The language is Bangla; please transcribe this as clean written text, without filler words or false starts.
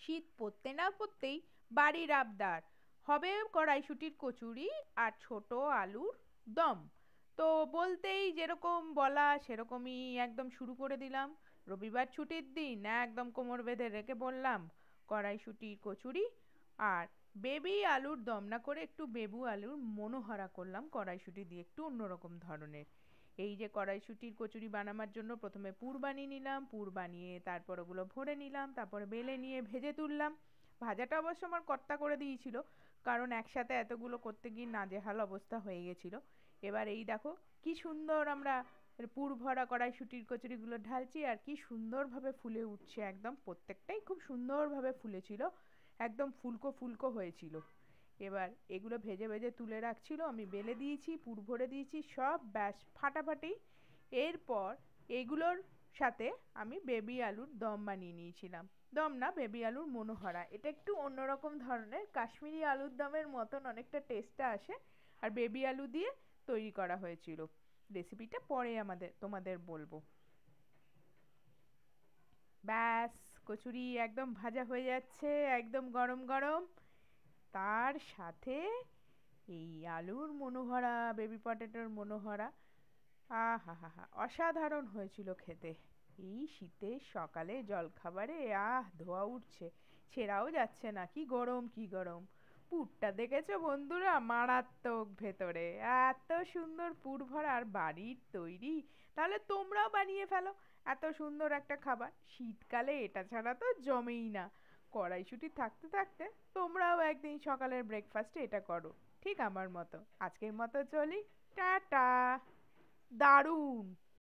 শীত পড়তে না পড়তেই বাড়ির আবদার হবে কড়াইশুঁটির কচুরি আর ছোট আলুর দম। তো বলতেই যেরকম বলা সেরকমই একদম শুরু করে দিলাম। রবিবার ছুটির দিন একদম কোমর বেঁধে রেখে বললাম কড়াইশুঁটির কচুরি আর বেবি আলুর দম না করে একটু বেবু আলুর মনোহরা করলাম কড়াইশুঁটি দিয়ে, একটু অন্যরকম ধরনের। এই যে কড়াইশুঁটির কচুরি বানাবার জন্য প্রথমে পুর বানিয়ে নিলাম, পুর বানিয়ে তারপর ওগুলো ভরে নিলাম, তারপরে বেলে নিয়ে ভেজে তুললাম। ভাজাটা অবশ্য আমার কর্তা করে দিয়েছিল, কারণ একসাথে এতগুলো করতে গিয়ে নাজেহাল অবস্থা হয়ে গেছিলো। এবার এই দেখো কি সুন্দর আমরা পুর ভরা কড়াইশুঁটির কচুরিগুলো ঢালছি আর কি সুন্দরভাবে ফুলে উঠছে, একদম প্রত্যেকটাই খুব সুন্দরভাবে ফুলেছিল, একদম ফুলকো ফুলকো হয়েছিল। এবার এগুলো ভেজে ভেজে তুলে রাখছিল, আমি বেলে দিয়েছি, পুর ভরে দিয়েছি, সব ব্যাস ফাটাফাটি। এরপর এগুলোর সাথে আমি বেবি আলুর দম বানিয়ে নিয়েছিলাম। দম না, বেবি আলুর মনোহরা। এটা একটু অন্যরকম ধরনের, কাশ্মীরি আলুর দমের মতন অনেকটা টেস্টটা আসে, আর বেবি আলু দিয়ে তৈরি করা হয়েছিল। রেসিপিটা পরে তোমাদের বলবো। ব্যাস, কচুরি একদম ভাজা হয়ে যাচ্ছে, একদম গরম গরম। তার সাথে এই আলুর মনোহরা, বেবি পটেটোর মনোহরা, আহা হা হা, অসাধারণ হয়েছিল খেতে। এই শীতের সকালে জলখাবারে ধোয়া উঠছে, ছেঁড়াও যাচ্ছে না, কি গরম কি গরম। পুরটা দেখেছো বন্ধুরা, মারাত্মক ভেতরে, এত সুন্দর পুর ভরা আর বাড়ির তৈরি। তাহলে তোমরাও বানিয়ে ফেলো এত সুন্দর একটা খাবার, শীতকালে এটা ছাড়া তো জমেই না। কড়াইশুঁটি থাকতে থাকতে তোমরাও একদিন সকালের ব্রেকফাস্টে এটা করো, ঠিক আমার মতো। আজকের মতো চলি, টাটা। দারুণ।